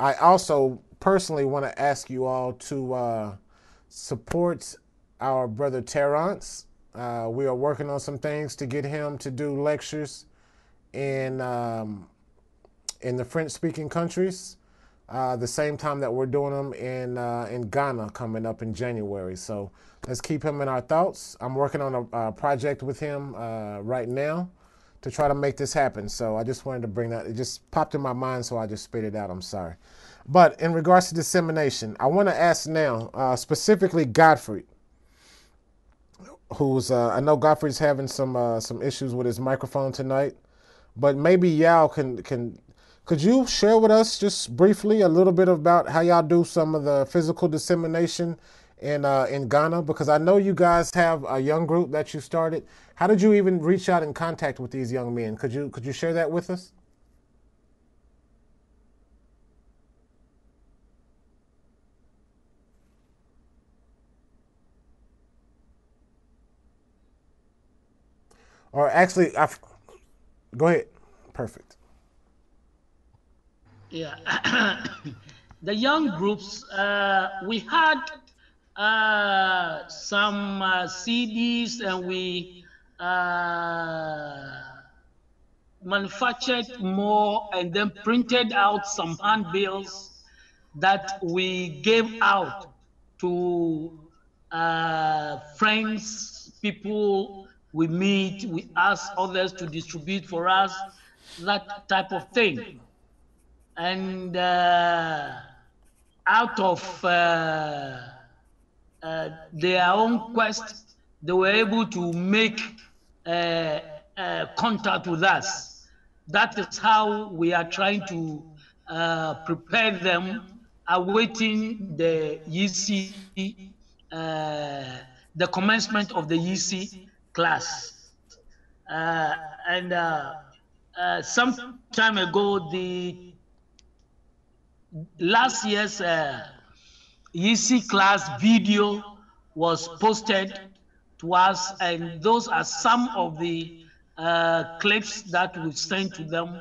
[SPEAKER 1] I also personally want to ask you all to support our brother Terrence. We are working on some things to get him to do lectures in the French-speaking countries, the same time that we're doing them in Ghana coming up in January. So let's keep him in our thoughts. I'm working on a project with him right now to try to make this happen. So I just wanted to bring that. It just popped in my mind, so I just spit it out. I'm sorry. But in regards to dissemination, I want to ask now, specifically Godfrid, who's I know Godfrid's having some issues with his microphone tonight, but maybe y'all could you share with us just briefly a little bit about how y'all do some of the physical dissemination in Ghana? Because I know you guys have a young group that you started. How did you even reach out in contact with these young men? Could you share that with us? Or actually, go ahead. Perfect.
[SPEAKER 9] Yeah. The young groups, we had some CDs, and we manufactured more and then printed out some handbills that we gave out to friends, people we meet. We ask others to distribute for us, that type of thing. And out of their own quest, they were able to make contact with us. That is how we are trying to prepare them, awaiting the EC, the commencement of the EC class. And some time ago, the last year's EC class video was posted to us, and those are some of the clips that we sent to them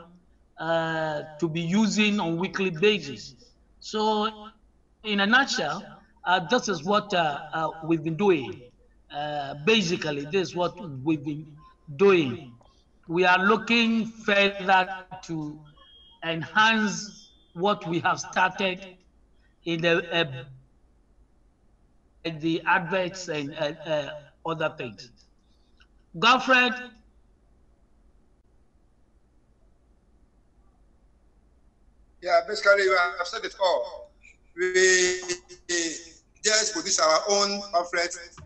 [SPEAKER 9] to be using on weekly basis. So in a nutshell, this is what we've been doing. Basically, this is what we've been doing. We are looking further to enhance what we have started in the adverts and other things. Godfrid?
[SPEAKER 10] Yeah, basically, I've said it all. We just produce our own pamphlets.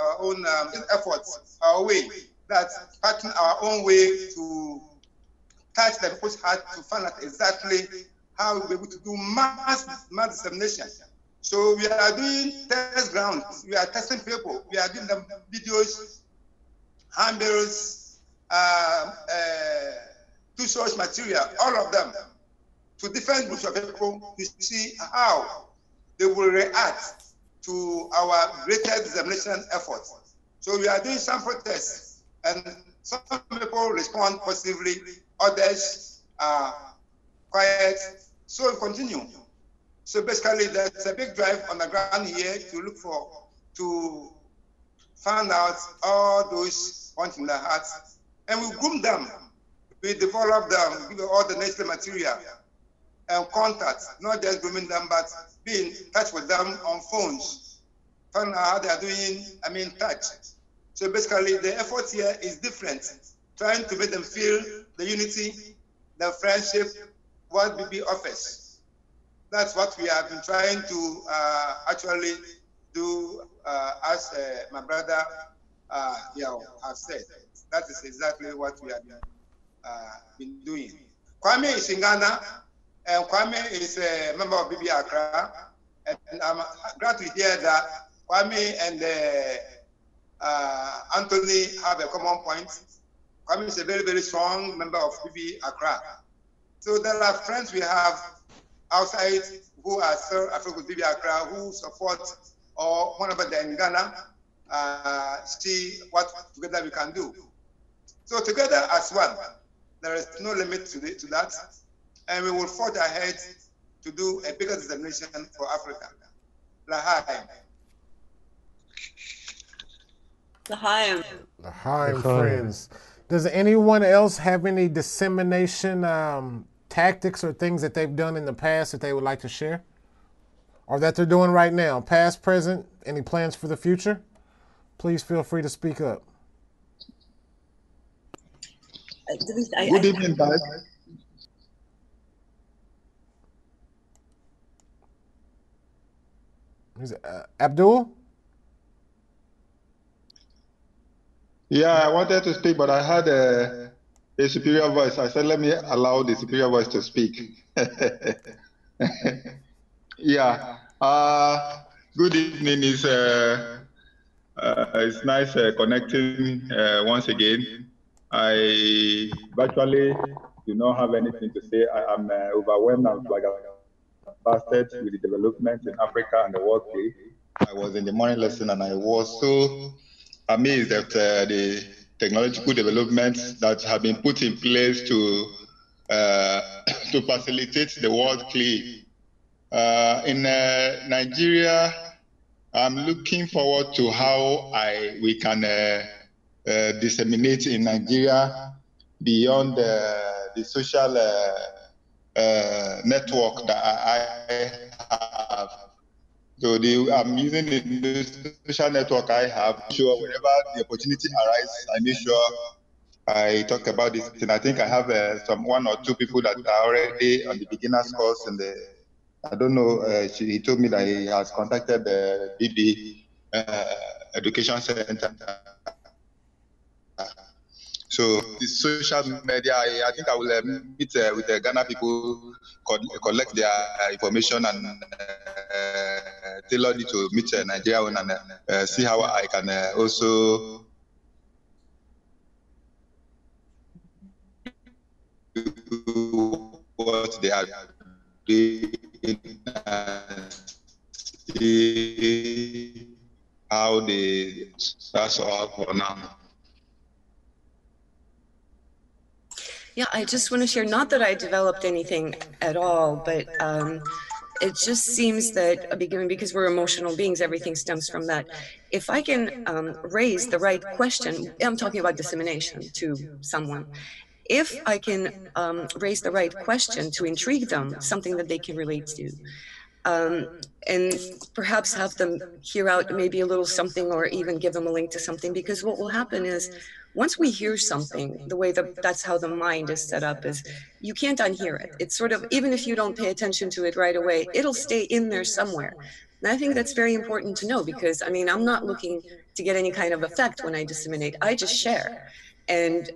[SPEAKER 10] Our own efforts, our way, that's starting our own way to touch the people's heart to find out exactly how we'll be able to do mass dissemination. So we are doing test grounds, we are testing people, we are giving them videos, handbills, two source material, all of them, to different groups of people to see how they will react to our greater dissemination efforts. So we are doing some protests, and some people respond positively, others are quiet, so we continue. So basically, there's a big drive on the ground here to find out all those wanting their hearts, and we groom them, we develop them, give them all the necessary material and contact, not just grooming them, but be in touch with them on phones, find out how they are doing, touch. So basically, the effort here is different, trying to make them feel the unity, the friendship, what BB offers. That's what we have been trying to actually do, as my brother has said. That is exactly what we have been doing. Kwame is in Ghana, and Kwame is a member of BB Accra, and I'm glad to hear that Kwame and Anthony have a common point. Kwame is a very, very strong member of BB Accra. So there are friends we have outside who are still affiliated with BB Accra, who support, or whenever they're in Ghana, see what together we can do. So together as one, there is no limit to that, and we will forge ahead to do a bigger dissemination for Africa. L'chaim.
[SPEAKER 5] L'chaim.
[SPEAKER 1] L'chaim, friends. Does anyone else have any dissemination tactics or things that they've done in the past that they would like to share? Or that they're doing right now? Past, present, any plans for the future? Please feel free to speak up.
[SPEAKER 13] Good evening, guys.
[SPEAKER 1] Is it, Abdul?
[SPEAKER 13] Yeah, I wanted to speak, but I had a superior voice. I said, let me allow the superior voice to speak. Yeah. Good evening. It's nice connecting once again. I virtually do not have anything to say. I'm overwhelmed and flabbergasted with the developments in Africa and the world. I was in the morning lesson and I was so amazed at the technological developments that have been put in place to facilitate the world clay. In Nigeria, I'm looking forward to how we can disseminate in Nigeria beyond the social network that I have. So I'm using the social network I have. Sure, whenever the opportunity arises, I make sure I talk about this. And I think I have one or two people that are already on the beginner's course, and I don't know. He told me that he has contacted the BB Education Center. So the social media, I think I will meet with the Ghana people, collect their information and tailor it to meet Nigeria and see how I can also what they are doing, see how that's all for now.
[SPEAKER 5] Yeah, I just want to share, not that I developed anything at all, but it just seems that, because we're emotional beings, everything stems from that. If I can raise the right question, I'm talking about dissemination to someone. If I can raise the right question to intrigue them, something that they can relate to, and perhaps have them hear out maybe a little something, or even give them a link to something, because what will happen is, once we hear something, the way that's how the mind is set up, is you can't unhear it. It's sort of, even if you don't pay attention to it right away, it'll stay in there somewhere. And I think that's very important to know, because I'm not looking to get any kind of effect when I disseminate. I just share. And,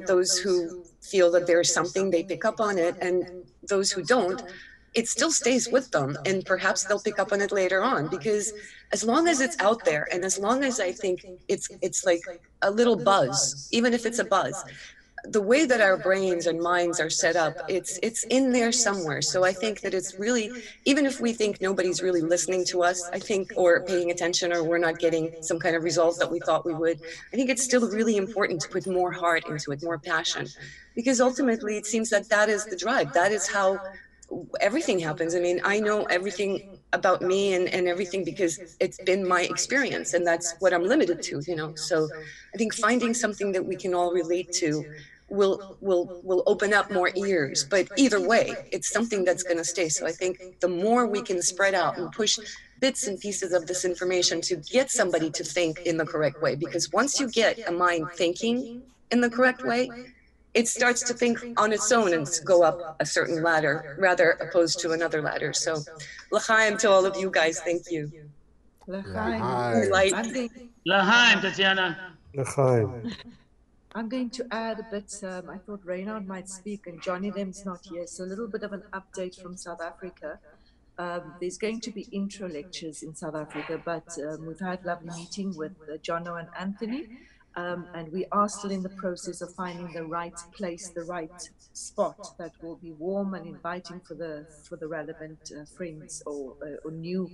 [SPEAKER 5] those who feel that there's something, they pick up on it. And those who don't, it still stays with them, and perhaps they'll pick up on it later on, because as long as it's out there, and as long as I think it's like a little buzz, even if it's a buzz, the way that our brains and minds are set up, it's in there somewhere. So I think that it's really, even if we think nobody's really listening to us, I think, or paying attention, or we're not getting some kind of result that we thought we would, I think it's still really important to put more heart into it, more passion, because ultimately it seems that that is the drive. That is how everything happens. I know everything about me and everything because it's been my experience, and that's what I'm limited to, So I think finding something that we can all relate to will open up more ears. But either way, it's something that's going to stay. So I think the more we can spread out and push bits and pieces of this information to get somebody to think in the correct way, because once you get a mind thinking in the correct way, it starts to think on its own and go up a certain ladder, rather opposed to another ladder. So, l'chaim to all of you guys. Thank you.
[SPEAKER 3] L'chaim.
[SPEAKER 9] L'chaim, Tatiana.
[SPEAKER 2] L'chaim.
[SPEAKER 3] I'm going to add a bit. I thought Reynard might speak, and Johnny Dem's not here. So a little bit of an update from South Africa. There's going to be intro lectures in South Africa, but we've had a lovely meeting with Jono and Anthony. And we are still in the process of finding the right place, the right spot that will be warm and inviting for the relevant friends or new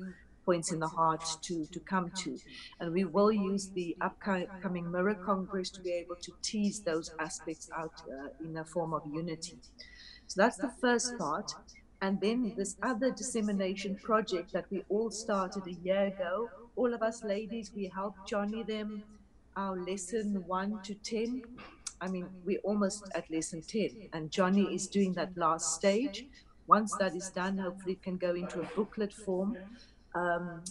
[SPEAKER 3] points in the heart to come to. And we will use the upcoming Mirror Congress to be able to tease those aspects out in a form of unity. So that's the first part. And then this other dissemination project that we all started a year ago, all of us ladies, we helped Johnny them, our lesson 1 to 10. I mean, we're almost at lesson 10, and Johnny is doing that last stage. Once that is done, hopefully it can go into a booklet form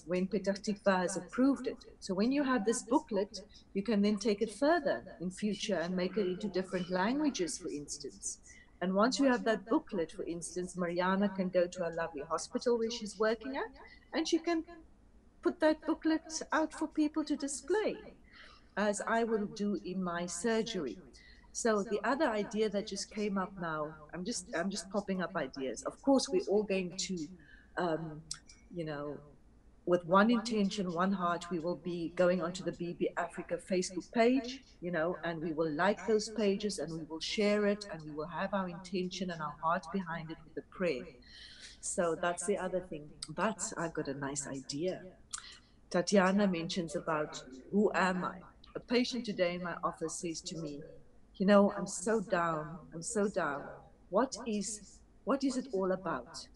[SPEAKER 3] when Petah Tikva has approved it. So when you have this booklet, you can then take it further in future and make it into different languages, for instance. And once you have that booklet, for instance, Mariana can go to a lovely hospital where she's working at, and she can put that booklet out for people to display, as I will do in my surgery. So the other idea that just came up now, I'm just popping up ideas. Of course, we're all going to, you know, with one intention, one heart, we will be going onto the BB Africa Facebook page, you know, and we will like those pages and we will share it and we will have our intention and our heart behind it with the prayer. So that's the other thing. But I've got a nice idea. Tatiana mentions about, who am I? A patient today in my office says to me, you know, I'm so down. What is it all about?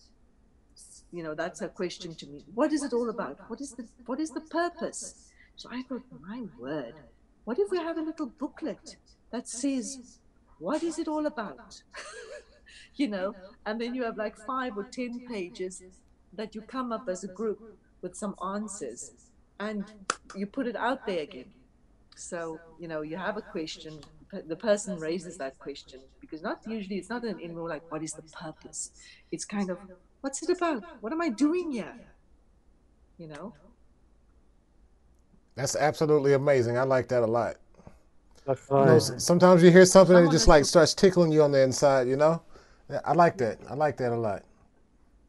[SPEAKER 3] You know, that's a question to me. What is it all about? What is the purpose? So I thought, my word, what if we have a little booklet that says, what is it all about? You know, and then you have like 5 or 10 pages that you come up as a group with some answers and you put it out there again. So, you know, you have a question, the person raises that question, because it's not an in-law like, what is the purpose? It's kind of, what's it about? What am I doing here? You know?
[SPEAKER 1] That's absolutely amazing. I like that a lot.
[SPEAKER 2] That's
[SPEAKER 1] You know,
[SPEAKER 2] fine.
[SPEAKER 1] sometimes you hear something and it just like starts tickling you on the inside, you know? I like that. I like that a lot.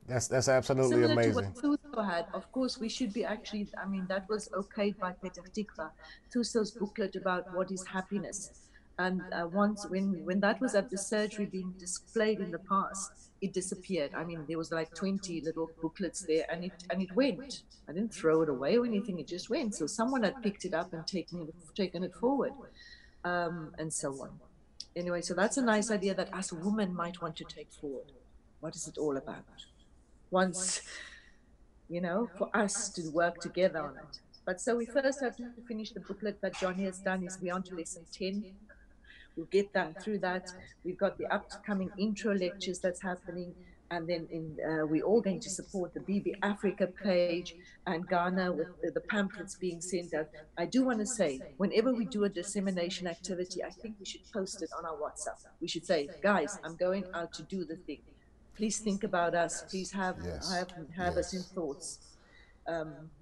[SPEAKER 1] That's absolutely
[SPEAKER 3] Similar
[SPEAKER 1] amazing.
[SPEAKER 3] to what Thuso had. Of course, we should be actually, I mean, that was okayed by Petah Tikva. Thuso's booklet about what is happiness. And once, when that was at the surgery being displayed in the past, it disappeared. I mean, there was like 20 little booklets there, and it went. I didn't throw it away or anything, it just went. So someone had picked it up and taken it forward, and so on. Anyway, so that's a nice idea that us women might want to take forward. What is it all about? Once, you know, for us to work together on it. But so we first have to finish the booklet that Johnny has done. We're on to lesson 10. We'll get that through that. We've got the upcoming intro lectures that's happening. And then we're all going to support the BB Africa page and Ghana with the pamphlets being sent out. I do want to say, whenever we do a dissemination activity, I think we should post it on our WhatsApp. We should say, guys, I'm going out to do the thing. Please think about us. Please have us in thoughts.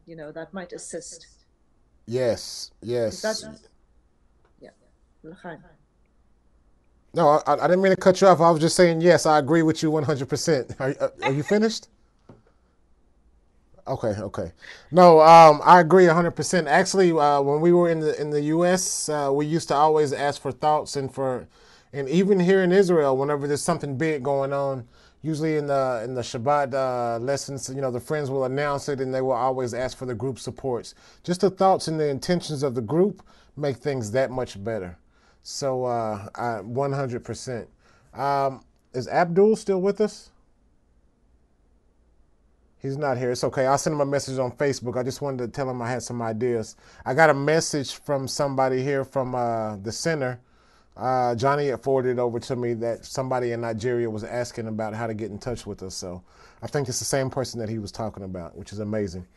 [SPEAKER 3] You know, that might assist.
[SPEAKER 1] Yes.
[SPEAKER 3] Yeah.
[SPEAKER 1] No, I didn't mean to cut you off. I was just saying, yes, I agree with you 100%. Are you finished? Okay. No, I agree 100%. Actually, when we were in the U.S., we used to always ask for thoughts and even here in Israel, whenever there's something big going on, usually in the Shabbat lessons, you know, the friends will announce it and they will always ask for the group supports. Just the thoughts and the intentions of the group make things that much better. So 100%. Is Abdul still with us? He's not here. It's okay. I'll send him a message on Facebook. I just wanted to tell him I had some ideas. I got a message from somebody here from the center. Johnny had forwarded over to me that somebody in Nigeria was asking about how to get in touch with us. So I think it's the same person that he was talking about, which is amazing.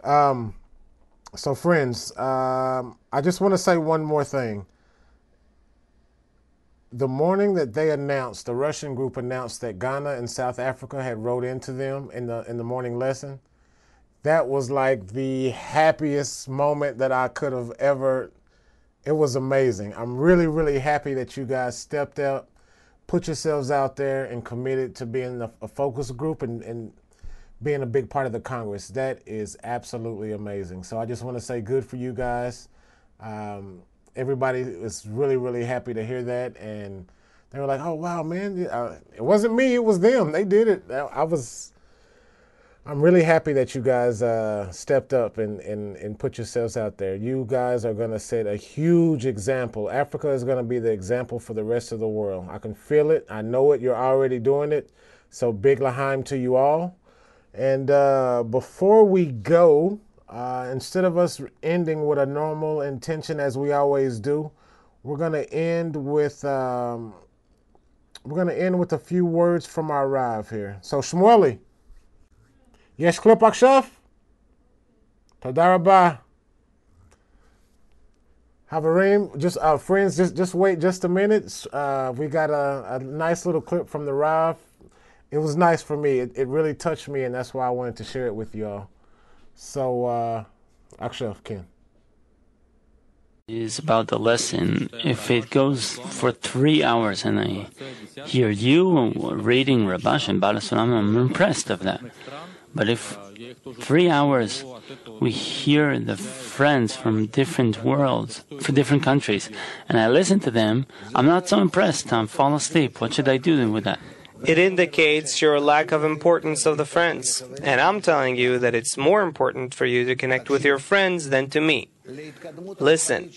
[SPEAKER 1] So friends, I just want to say one more thing. The morning that they announced, the Russian group announced that Ghana and South Africa had wrote into them in the morning lesson, that was like the happiest moment that I could have ever. It was amazing. I'm really, really happy that you guys stepped up, put yourselves out there and committed to being a focus group and being a big part of the Congress. That is absolutely amazing. So I just want to say good for you guys. Everybody is really, really happy to hear that. And they were like, oh, wow, man, it wasn't me. It was them. They did it. I'm really happy that you guys stepped up and put yourselves out there. You guys are going to set a huge example. Africa is going to be the example for the rest of the world. I can feel it. I know it. You're already doing it. So big l'chaim to you all. And before we go, instead of us ending with a normal intention as we always do, we're going to end with a few words from our Rav here. So Shmueli. יש קליפ עכשיו? תודה רבה. Haverim, just friends, just wait just a minute. We got a nice little clip from the Rav. It was nice for me. It really touched me, and that's why I wanted to share it with y'all. So, עכשיו, כן.
[SPEAKER 14] Is about the lesson. If it goes for 3 hours and I hear you reading Rabash and Baal Sulam, I'm impressed of that. But if 3 hours we hear the friends from different worlds, from different countries, and I listen to them, I'm not so impressed. I'm fall asleep. What should I do with that?
[SPEAKER 15] It indicates your lack of importance of the friends. And I'm telling you that it's more important for you to connect with your friends than to me. Listen,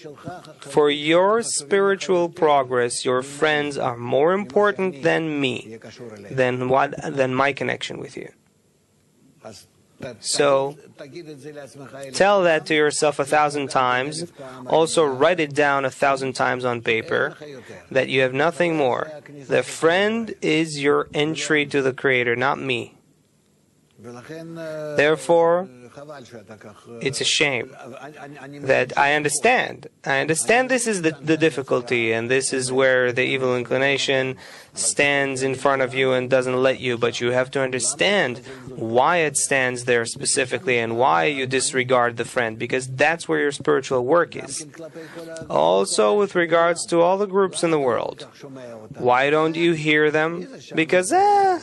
[SPEAKER 15] for your spiritual progress, your friends are more important than me, than my connection with you. So, tell that to yourself 1,000 times. Also, write it down 1,000 times on paper, that you have nothing more. The friend is your entry to the Creator, not me. Therefore, it's a shame that I understand. I understand this is the difficulty, and this is where the evil inclination stands in front of you and doesn't let you, but you have to understand why it stands there specifically and why you disregard the friend, because that's where your spiritual work is. Also, with regards to all the groups in the world, why don't you hear them? Because,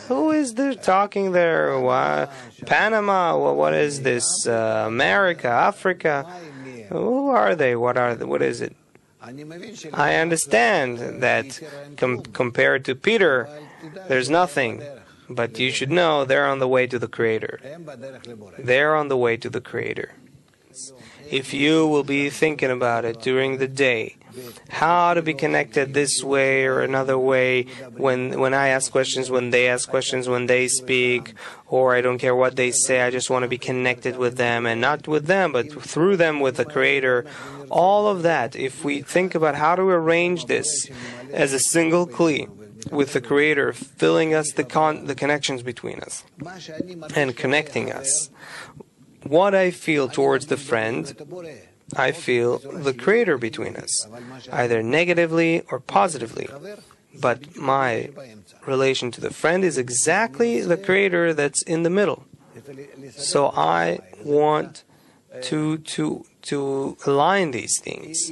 [SPEAKER 15] who is there talking there? Why? Panama, what is this? America, Africa, who are they? What is it? I understand that compared to Peter, there's nothing, but you should know they're on the way to the Creator. They're on the way to the Creator. If you will be thinking about it during the day, how to be connected this way or another way, when I ask questions, when they ask questions, when they speak, or I don't care what they say, I just want to be connected with them, and not with them, but through them with the Creator. All of that, if we think about how to arrange this as a single kli, with the Creator filling us the connections between us and connecting us. What I feel towards the friend, I feel the Creator between us, either negatively or positively. But my relation to the friend is exactly the Creator that's in the middle. So I want to align these things.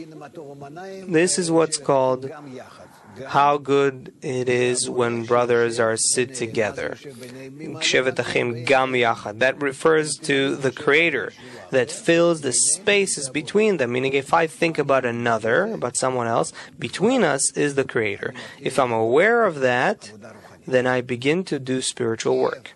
[SPEAKER 15] This is what's called how good it is when brothers are sit together. That refers to the Creator that fills the spaces between them. Meaning, if I think about about someone else, between us is the Creator. If I'm aware of that, then I begin to do spiritual work.